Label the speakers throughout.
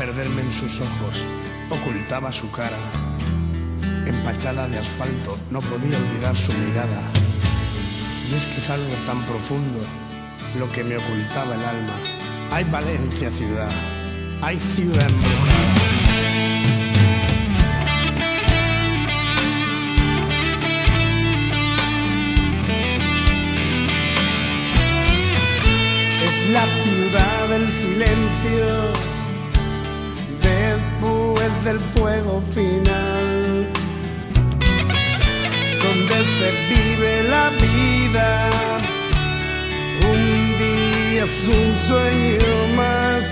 Speaker 1: perderme en sus ojos, ocultaba su cara. Empachada de asfalto, no podía olvidar su mirada. Y es que es algo tan profundo lo que me ocultaba el alma. Hay Valencia ciudad, hay ciudad embrujada. La ciudad del silencio, después del fuego final, donde se vive la vida, un día es un sueño más,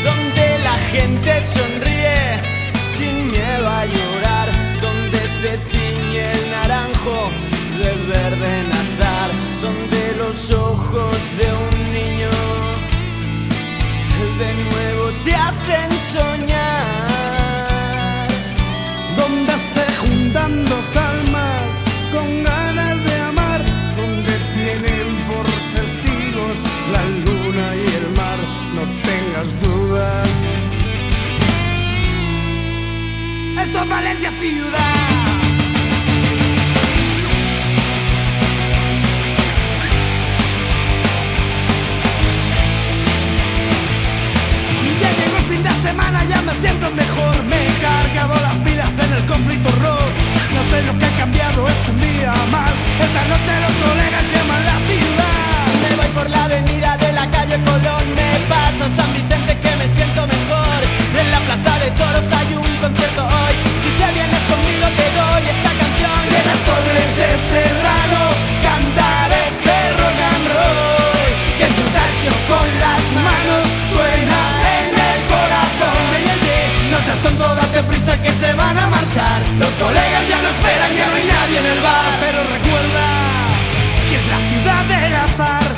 Speaker 2: donde la gente sonríe sin miedo a llorar, donde se tiñe el naranjo de verde nazar, donde los ojos de un niño de nuevo te hacen soñar,
Speaker 1: donde se juntan dos almas con ganas de amar, donde tienen por testigos la luna y el mar, no tengas dudas. Esto es Valencia ciudad. Semana ya me siento mejor, me he cargado las pilas en el conflicto rock. No sé lo que ha cambiado, es un día más. Esta noche los colegas queman la ciudad.
Speaker 2: Me voy por la avenida de la calle Colón, me paso a San Vicente que me siento mejor. En la plaza de toros hay un concierto hoy, si te vienes conmigo te doy esta canción.
Speaker 1: De las torres de Serrano cantar este rock and roll, que se está hecho con las manos, suena en el corazón.
Speaker 2: No seas tonto, date prisa que se van a marchar. Los colegas ya no esperan, ya no hay nadie en el bar.
Speaker 1: Pero recuerda que es la ciudad del azar.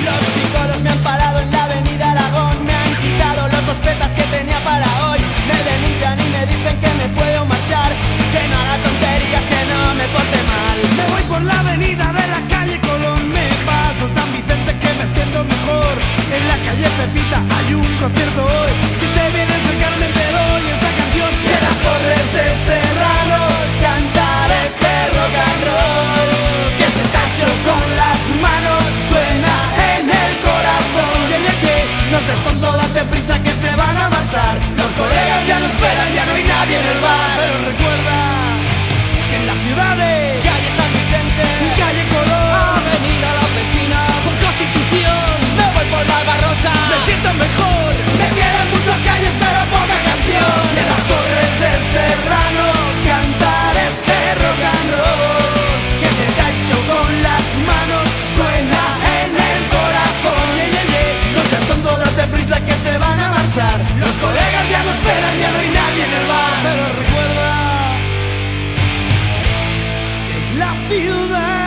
Speaker 2: Los picolos me han parado en la avenida Aragón, me han quitado los dos petas que tenía para hoy. Me denuncian y me dicen que me puedo marchar, que no haga tonterías, que no me porte mal.
Speaker 1: Me voy por la avenida de la calle Colón, me paso San Vicente que me siento mejor. En la calle Pepita hay un concierto hoy, si te vienes al Carmen te doy esta canción.
Speaker 2: De las torres de Serranos cantar este rock and roll, que se está hecho con las manos, suena en el corazón. No seas tonto, date prisa que se van a marchar. Los colegas ya no esperan, ya no hay nadie en el bar.
Speaker 1: Pero recuerda que en la ciudad de
Speaker 2: calle San Vicente,
Speaker 1: calle Colón,
Speaker 2: avenida La Pechina, por Constitución, me voy por la Albarrosa,
Speaker 1: me siento mejor.
Speaker 2: me quedan muchas calles pero poca canción.
Speaker 1: De las torres de Serrano
Speaker 2: cantar este rock and roll, que se está hecho con las manos, suena en el corazón. No seas tonto, date prisa que se van a marchar. Los colegas ya no esperan, ya no hay nadie en el bar.
Speaker 1: Pero recuerda que es la ciudad